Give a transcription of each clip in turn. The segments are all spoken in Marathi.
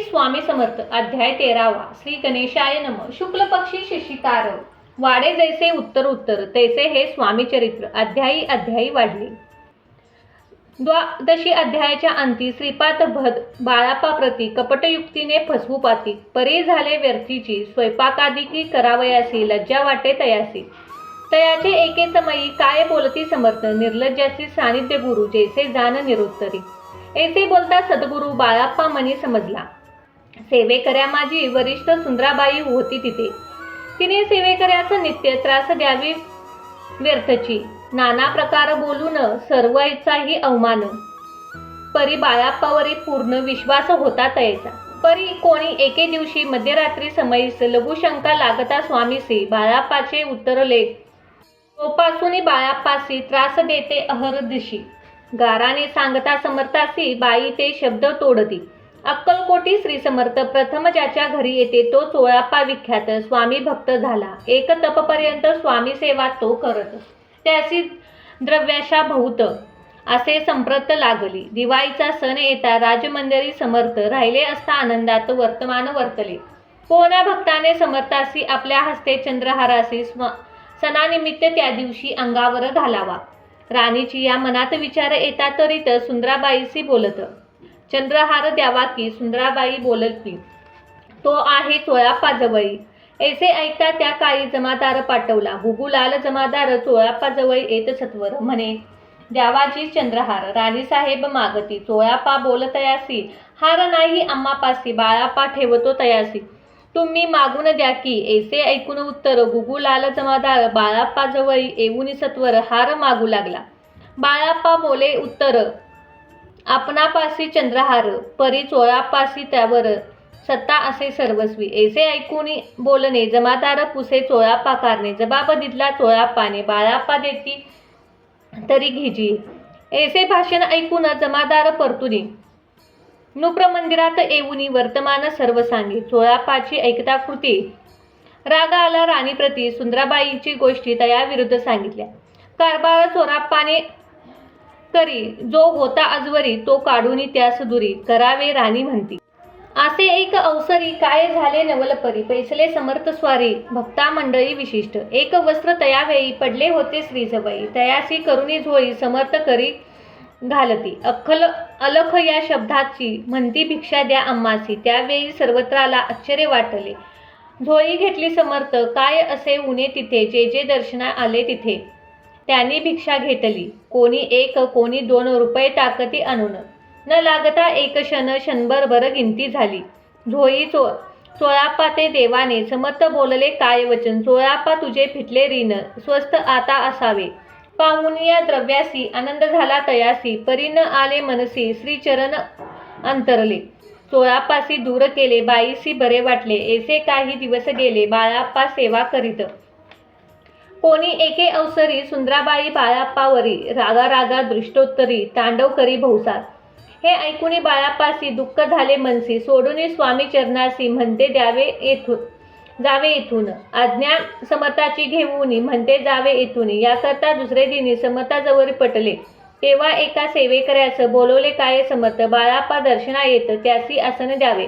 स्वामी समर्थ अध्याय 13वा श्री गणेशाय नम शुक्ल पक्षी शिशिकार वाडे जैसे उत्तर उत्तर तैसे हे स्वामी चरित्र अध्यायी अध्यायी वाढले। द्वादशी अध्यायाच्या अंती श्रीपाद भद बाळापा प्रती कपटयुक्तीने फसवू पाती परी झाले व्यर्थीची स्वयंपाकादिकी करावयासी लज्जा वाटे तयासी तयाचे एके समयी काय बोलती समर्थ निर्लज्जासी सानिध्य गुरु जैसे जान निरुत्तरी ऐसे बोलता सद्गुरु बाळाप्पा मनी समजला। सेवेकऱ्या माझी वरिष्ठ सुंदराबाई होती तिथे तिने सेवेकऱ्याचं नित्य त्रास द्यावी व्यर्थची नाना प्रकार बोलून सर्वांचाही अवमान परी बाळाप्पावरी पूर्ण विश्वास होता तयाचा। परी कोणी एके दिवशी मध्यरात्री समयीस लघुशंका लागता स्वामीसी बाळाप्पाचे उत्तरले तोपासून बाळाप्पासी त्रास देते अहरदिशी गाराने सांगता समर्थासी बाई ते शब्द तोडती अक्कलकोटी श्री समर्थ प्रथम ज्याच्या घरी येते तो चोळाप्पा विख्यात स्वामी भक्त झाला। एक तपपर्यंत स्वामी सेवा तो करत त्यासी द्रव्याशा बहुत असे संप्रत लागली। दिवाळीचा सण येता राजमंदिरी समर्थ राहिले असता आनंदात वर्तमान वर्तले। कोणा भक्ताने समर्थासी आपल्या हस्ते चंद्रहारासी सणानिमित्त त्या दिवशी अंगावर घालावा। राणीची या मनात विचार येता तरीत सुंदराबाईशी बोलत चंद्रहार द्यावा की सुंदराबाई बोलती तो आहे चोळाप्पा जवळी ऐसे ऐकता त्या काळी जमादार पाठवला। गुगुलाल जमादार चोळाप्पा जवळ येत सत्वर म्हणे द्यावाजी चंद्रहार राणी साहेब मागती चोळाप्पा बोलतयासी हार नाही आम्हापासी बाळाप्पा ठेवतो तयासी तुम्ही मागून द्या की ऐसे ऐकून उत्तर गुगुलाल जमादार बाळाप्पा जवळ येऊन सत्वर हार मागू लागला। बाळाप्पा बोले उत्तर आपणापासी चंद्रहार परी चोळाप्पासी त्यावर सत्ता असे सर्वस्वी ऐसे ऐकून बोलणे जमादार पुसे चोळाप्पा कारणे जबाब दिला चोळाप्पाने बाळाप्पा देती तरी घिजी ऐसे भाषण ऐकून जमादार परतुनी नृप मंदिरात येऊनी वर्तमान सर्व सांगे। चोळाप्पाची ऐकता कृती राग आला राणीप्रती सुंदराबाईची गोष्टी तयाविरुद्ध सांगितल्या। कारभार चोळाप्पाने करी जो होता आजवरी तो काढून त्यास दुरी करावे राणी म्हणती। असे एक अवसरी काय झाले नवलपरी पैसले समर्थ स्वारी भक्ता मंडळी विशिष्ट एक वस्त्र तयावेळी पडले होते श्रीजवळी तयासी करुणी झोळी समर्थ करी घालती अलख या शब्दाची म्हणती भिक्षा द्या आम्हासी त्यावेळी सर्वत्राला आश्चर्य वाटले। झोळी घेतली समर्थ काय असे उणे तिथे जे जे दर्शना आले तिथे त्यांनी भिक्षा घेतली कोणी 1 कोणी 2 रुपये टाकती आणून न लागता एक क्षणभर गिनती झाली। झोळी चोळाप्पा ते देवाने समर्थ बोलले काय वचन चोळाप्पा तुझे फिटले ऋण स्वस्त आता असावे पाहून या द्रव्यासी आनंद झाला तयासी परीन आले मनसी श्रीचरण अंतरले चोळाप्पासी दूर केले बाईसी बरे वाटले। ऐसे काही दिवस गेले बाळाप्पा सेवा करीत कोणी एके अवसरी सुंदराबाई बाळाप्पावरी रागा रागा दृष्टोत्तरी तांडव करी भौसार हे ऐकून बाळाप्पासी दुःख झाले मनसी सोडून स्वामी चरणासी म्हणते जावे येथून आज्ञा समर्थाची घेऊन म्हणते जावे येथून याकरता दुसरे दिनी समर्थाजवळ पटले तेव्हा एका सेवेकऱ्यास बोलवले काय समर्थ बाळाप्पा दर्शना येत त्यासी आसन द्यावे।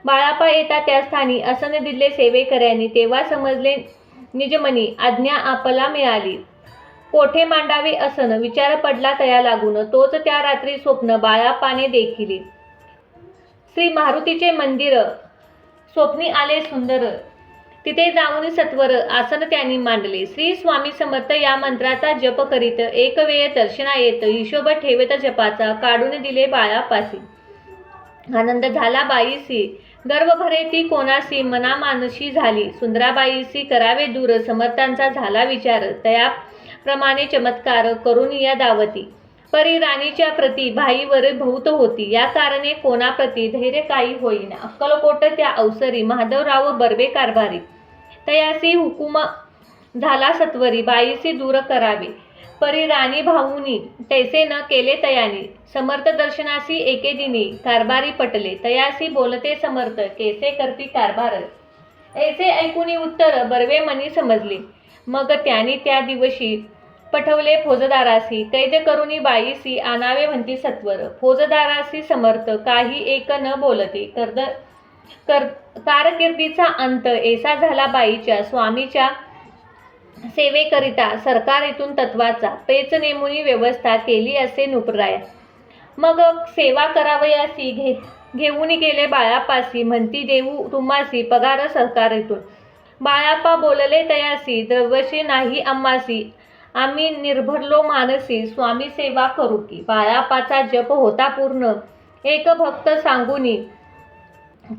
बाळाप्पा येता त्या स्थानी आसन दिले सेवेकऱ्यांनी तेव्हा समजले निजमनी आज्ञा आपला मिळाली कोठे मांडावे आसन विचार पडला तया लागून तोच त्या रात्री स्वप्न बाळाप्पाने देखिले श्री मारुतीचे मंदिर स्वप्नी आले सुंदर तिथे जाऊन सत्वर आसन त्यांनी मांडले। श्री स्वामी समर्थ या मंत्राचा जप करीत एक वेळ दर्शना येत हिशोब ठेवत जपाचा काढून दिले बाळाप्पासी आनंद झाला बाईसी गर्व भरे ती कोणासी मनामानशी झाली सुंदराबाईसी करावे दूर समर्थांचा झाला विचार तयाप्रमाणे चमत्कार करून या दावती परी राणीच्या प्रती भाईवर बहुत होती या कारणे कोणाप्रती धैर्य काही होईना। अक्कलकोट त्या अवसरी महादेवराव बर्वे कारभारी तयासी हुकुम झाला सत्वरी बाईसी दूर करावे परी राणी भाऊनी तैसे न केले तयानी समर्थ दर्शनासी एके दिनी कारभारी पटले तयासी बोलते समर्थ कैसे करती कारभार ऐसे ऐकून उत्तर बर्वे मनी समजले। मग त्यांनी त्या दिवशी पठवले फौजदारासी, कैद करुनी बाईसी आणावे म्हणती सत्वर. फौजदारासी समर्थ काही एक न बोलते. कारकिर्दीचा अंत ऐसा झाला बाईच्या. स्वामीच्या सेवेकरिता सरकारेतून तत्वाचा पेच नेमुनी व्यवस्था केली असे नुपराया. मग सेवा करावयासी घेऊन गेले बाळापासी, म्हणती देऊ तुम्हासी पगार सरकारेतून. बाळापा बोलले तयासी, द्रव्यसे नाही आम्हासी, आम्ही निर्भरलो मानसी, स्वामी सेवा करू की. बाळापाचा जप होता पूर्ण, एक भक्त सांगुनी,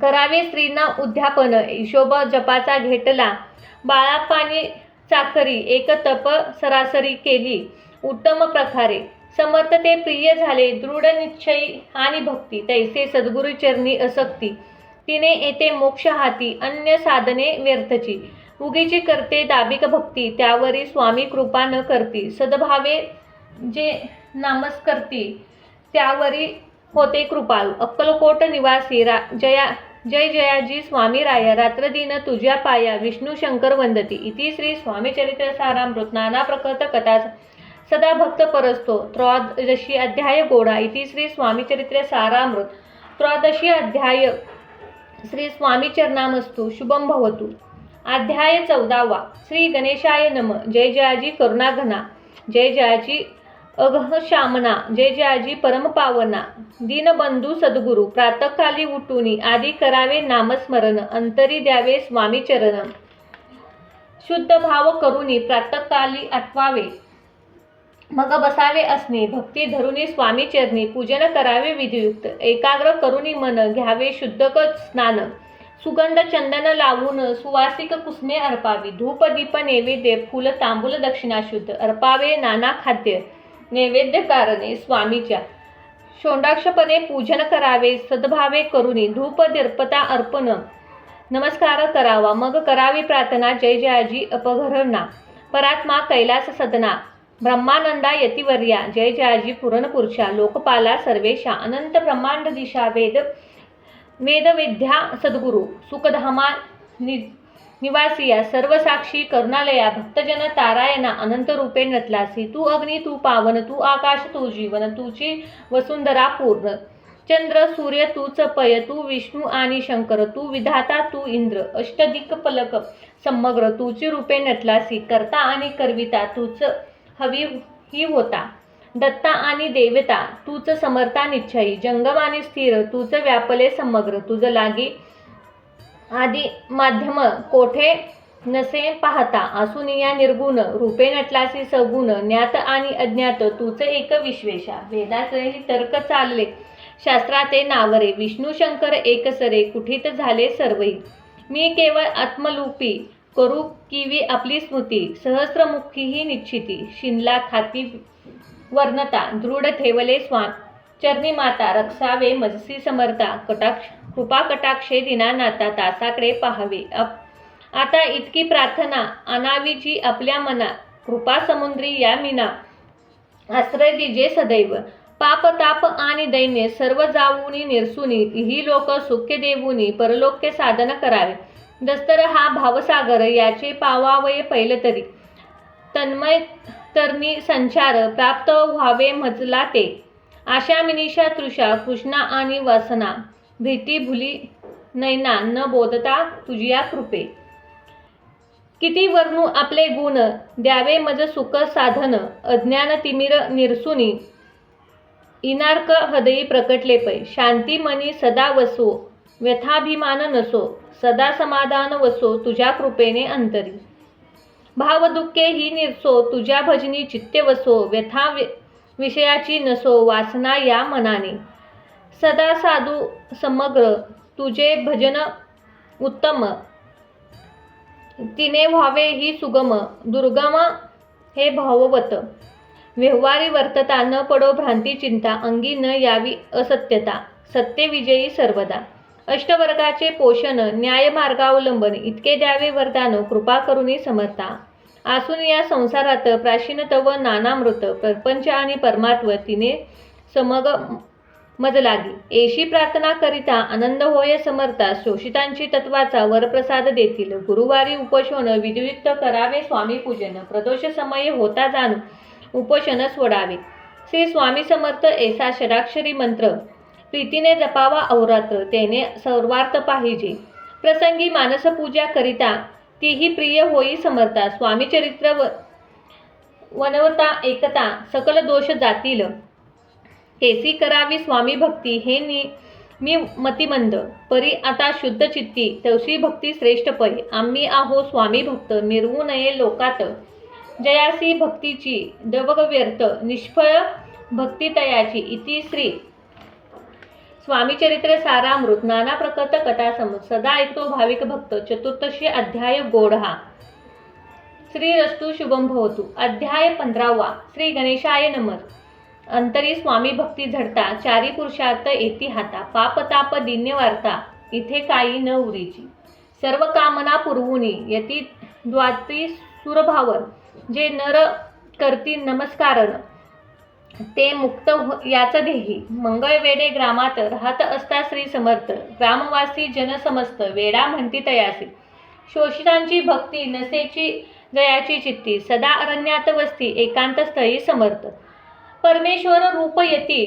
करावे स्त्रीना उद्यापन. हिशोब जपाचा घेतला बाळापाने चाकरी, एक तप सरासरी केली उत्तम प्रकारे. समर्थ ते प्रिय झाले, दृढ निश्चयी आणि भक्ती, तैसे सद्गुरु चरणी असक्ती. तिने येते मोक्ष हाती, अन्य साधने व्यर्थची. उगीची करते दाबिक भक्ती, त्यावरी स्वामी कृपा न करती. सद्भावे जे नामस्करती, त्यावरी होते कृपाळू. अक्कलकोट निवासी जय जयाजी स्वामी राया, रात्रदिन तुझ्या पाया विष्णू शंकर वंदती. इति श्री स्वामीचरित्र सारामृत नाना प्रकृत कथा सदा भक्त परस्तो. त्रयोदशी अध्याय गोडा. इति श्री स्वामीचरित्र सारामृत त्रयोदशी अध्याय. श्री स्वामी चरणामस्तु. शुभम भवतु. अध्याय 14वा. श्री गणेशाय नम. जय जयाजी करुणाघना, जय जयाजी अघशामना, जय जयाजी परमपावना. दीनबंधू सद्गुरु, प्रातःकाली उठूनी आधी करावे नामस्मरण, अंतरी द्यावे स्वामी चरण. शुद्ध भाव करुनी प्रातःकाली आठवावे, मग बसावे असणे. भक्ती धरुनी स्वामी चरणी पूजन करावे विधियुक्त. एकाग्र करुनी मन घ्यावे शुद्धक स्नान. सुगंध चंदन लावून सुवासिक कुसुमे अर्पावी. धूप दीप नैवेद्य फूल तांबूल दक्षिणा शुद्ध अर्पावे. नाना खाद्य नैवेद्य कारणे स्वामीच्या षोडाक्षपणे पूजन करावे. सद्भावे करुनी धूप दीर्पता अर्पण नमस्कार करावा. मग करावी प्रार्थना. जय जयाजी अपघरणा, परात्मा कैलास सदना, ब्रह्मानंदा यतिवर्या, जय जयाजी पुरणपुरुषा, लोकपाला सर्वेशा, अनंत ब्रह्मांड दिशा, वेदविद्या सद्गुरु, सुखधामा निवासिया, सर्वसाक्षी करुणालया, भक्तजन तारायणा, अनंत रूपे नटलासी. तू अग्नी, तू पावन, तू आकाश, तू जीवन, तुझी वसुंधरा पूर्ण. चंद्र सूर्य तूच पय, तू विष्णू आणि शंकर, तू विधाता, तू इंद्र, अष्टदिक्पलक समग्र, तुझी रूपे नटलासी. करता आणि करविता तूच हवी ही होता. दत्ता आणि देवता तूच समर्था निश्चयी. जंगम आणि स्थिर तूच व्यापले समग्र. तुझ लागी आदी माध्यम कोठे नसे पाहता. असूनिया निर्गुण रूपे नटलासी सगुण. ज्ञात आणि अज्ञात तूच एक विश्वेशा. वेदाचेही तर्क चालले, शास्त्राते नावरे. विष्णू शंकर एकसरे, कुठित झाले सर्वही. मी केवळ आत्मरूपी, करू किवी आपली स्मृती. सहस्रमुखी ही निश्चिती, शिनला खाती वर्णता. दृढ ठेवले चरणी माता, रक्षावे मजसी समर्था. कृपा कटाक्षे दिनानाथा, तासाकडे पाहावे. आता इतकी प्रार्थना आणावीची आपल्या मना. कृपा समुद्री या मीना, आश्रय दिजे सदैव. पाप ताप आणि दैन्य सर्व जाऊनी निरसुनी. ही लोक सुख्य देऊनी परलोक्य साधन करावे. दस्तर हा भावसागर, याचे पावावये पैल तरी. तन्मय तरणी संचार प्राप्त व्हावे मजला ते. आशा मिनिषा तृषा कृष्णा आणि वासना. भीती भुली नैना न बोधता तुझिया कृपे. किती वर्णू आपले गुण, द्यावे मज सुख साधन. अज्ञान तिमिर निरसुनी, इनार्क हृदयी प्रकटले पै. शांती मनी सदा वसो, व्यथाभिमान नसो. सदा समाधान वसो तुझ्या कृपेने अंतरी. भाव दुःखे ही निरसो, तुझ्या भजनी चित्ते वसो. व्यथा विषयाची नसो, वासना या मनाने. सदा साधू समग्र, तुझे भजन उत्तम. तिने व्हावे ही सुगम, दुर्गम हे भाववत. व्यवहारी वर्तता न पडो भ्रांती चिंता. अंगी न यावी असत्यता, सत्य विजयी सर्वदा. अष्टवर्गाचे पोषण, न्यायमार्गावलंबन. इतके द्यावे वरदान, कृपा करुणी समर्था. आसून या संसारात प्राचीन तव नानामृत. प्रपंच आणि परमात्व तिने समग मज लागी. एशी प्रार्थना करिता आनंद होय समर्था. शोषितांची तत्वाचा वरप्रसाद देतील. गुरुवारी उपोषण विधियुक्त करावे स्वामी पूजन. प्रदोष समय होता जाणू, उपोषण सोडावे. श्री स्वामी समर्थ ऐसा षडाक्षरी मंत्र प्रीतीने जपावा अहोरात्र, त्याने सर्वार्थ पाहिजे. प्रसंगी मानसपूजा करिता तीही प्रिय होई समर्था. स्वामी चरित्र वनवता एकता सकल दोष जातील. केसी करावी स्वामी भक्ती, हे मी मतिमंद परी आता शुद्ध चित्ती, तवशी भक्ती श्रेष्ठ पै. आम्ही आहो स्वामी भक्त, मिरवू नये लोकात. जयासी भक्तीची दवग व्यर्थ, निष्फळ भक्ती तयाची. इति श्री स्वामी चरित्र सारामृत नाना प्रकट कथा समज. सदा ऐकतो भाविक भक्त. चतुर्दशी अध्याय गोडहा. श्रीरस्तु शुभम भवतु. अध्याय 15वा. श्री गणेशाय नमः. अंतरी स्वामी भक्ती झडता, चारी पुरुषार्थ येती हाता. पाप ताप दिन्य वार्ता, इथे काही न उरीची. सर्व कामना पुरवुनी यती द्वाती सुरभावर. जे नर करती नमस्कारण, ते मुक्त याच देही. मंगळवेढे ग्रामात राहत असता श्री समर्थ. ग्रामवासी जन समस्त वेडा म्हणती तयासी. शोषितांची भक्ती नसेची जयाची चित्ती. सदा अरण्यात वस्ती, एकांत स्थळी समर्थ. परमेश्वर रूप येती,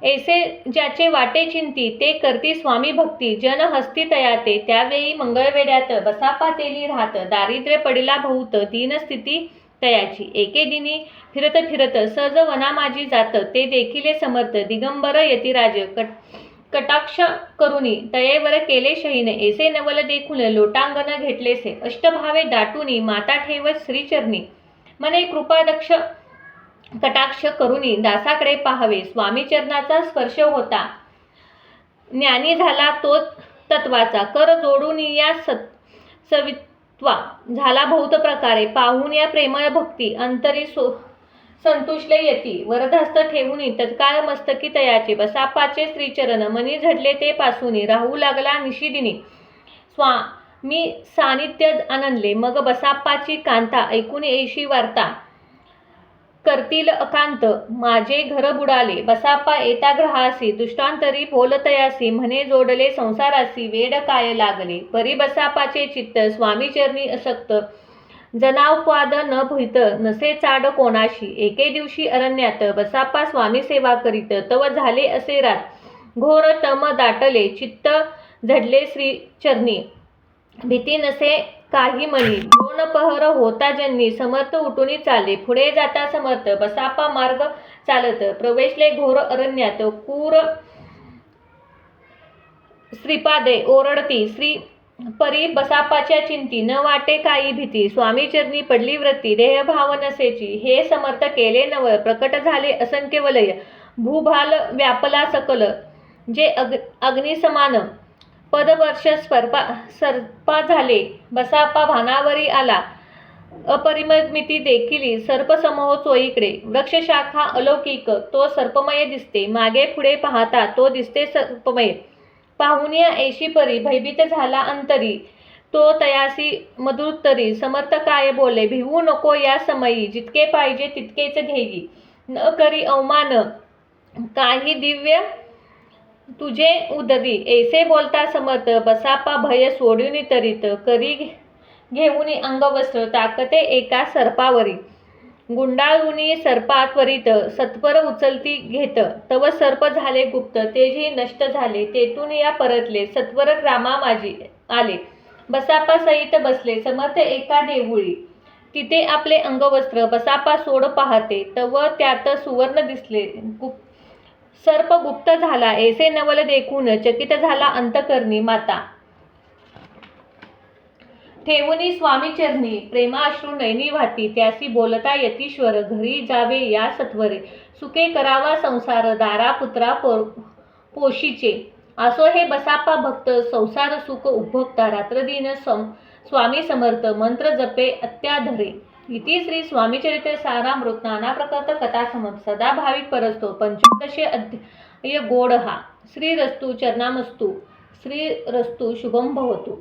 ऐसे ज्याचे वाटे चिंती. ते करती स्वामी भक्ती, जन हस्ती तयाते. त्यावेळी मंगळवेढ्यात बसापा तेली राहत. दारिद्र्य पडिला बहुत, दीन स्थिती तयाची. एके दिनी फिरत फिरत सहज वना माझी जात. ते देखिले समर्थ, दिगंबर यतिराज. कटाक्ष करुनी तयेवर केले शयीन. ऐसे नवल देखून लोटांगण घेतलेसे. अष्टभावे दाटुनी माता ठेवत श्रीचरणी. मने कृपादक्ष कटाक्ष करुनी दासाकडे पाहावे. स्वामी चरणाचा स्पर्श होता, ज्ञानी झाला तो तत्वाचा. कर जोडून या सवित्वा झाला बहुत प्रकारे. पाहून या प्रेमळ भक्ती, अंतरी संतुष्ले येती. वरदहस्त ठेवूनी तत्काळ मस्तकी तयाचे. बसापाचे श्रीचरण मनी झडले ते पासूनी. राहू लागला निशिदिनी स्वामी सानिध्य आनंदले. मग बसापाची कांता ऐकून ऐशी वार्ता. करतील अकांत माझे घर बुडाले. बसापा येता ग्रहासी, दुष्टांतरी बोलतयासी. म्हणे जोडले संसारासी, वेड काय लागले. परी बसापाचे चित्त स्वामी चरणी असक्त. जनावपाद न भूत, नसे चाड कोणाशी. एके दिवशी अरण्यात बसापा स्वामी सेवा करीत. तव झाले असे रात, घोर तम दाटले. चित्त झडले श्रीचरणी, भीती नसे काही मनी. दोन पहर होता जन्नी, समर्थ उठून चाले. पुढे जाता समर्थ बसापा मार्ग चालत. प्रवेशले घोर अरण्यात. क्रूर श्रीपादे ओरडती. श्री परी बसापाच्या चिंती, न वाटे काही भीती. स्वामी चरणी पडली व्रती, देहभाव नसेची. हे समर्थ केले नवळ, प्रकट झाले असंख्य वलय. भूभाल व्यापला सकल, जे अग्नी समान. पदवर्ष सर्पा झाले. बसापा भानावरी आला. अपरिमिती देखिली सर्पसमूह चोईकडे. वृक्षशाखा अलौकिक, तो सर्पमय दिसते. मागे पुढे पाहता तो दिसते सर्पमय. पाहुनिया ऐशी परी भयभीत झाला अंतरी. तो तयासी मधुरतरी. समर्थ काय बोले, भिवू नको या समयी. जितके पाहिजे तितकेच घेई, न करी अवमान काही दिव्य तुझे उदरी. ऐसे बोलता समर्थ बसापा भय सोडून तरीत. करी घेऊन अंगवस्त्र टाकते एका सर्पावरी. गुंडाळुनी सर्पा त्वरित, सत्वर उचलती घेत. तव सर्प झाले गुप्त, तेही नष्ट झाले. तेथून या परतले, सत्वर ग्रामा माझी आले. बसापा सहित बसले समर्थ एका देऊळी. तिथे आपले अंगवस्त्र बसापा सोड पाहते. तव त्यात सुवर्ण दिसले. सर्प गुप्त झाला. ऐसे नवल देखून चकित झाला अंतकरणी. माता ठेवुनी स्वामी चरणी, प्रेमाश्रू नयनी वाटी. त्यासी बोलता यतीश्वर, घरी जावे या सत्वरे. सुखे करावा संसार, दारा पुत्रा पोशीचे. असो हे बसापा भक्त, संसार सुख उपभोगता. रात्रदिन स्वामी समर्थ, मंत्र जपे अत्याधरे. इति श्री स्वामी चरित्र सारामृत नाना प्रकट कथा समज. सदा भाविक परस्तो. पंचोदशी अध्याय गोडहा. श्रीरस्तु चरणामस्तु. श्रीरस्तु शुभम भवतु.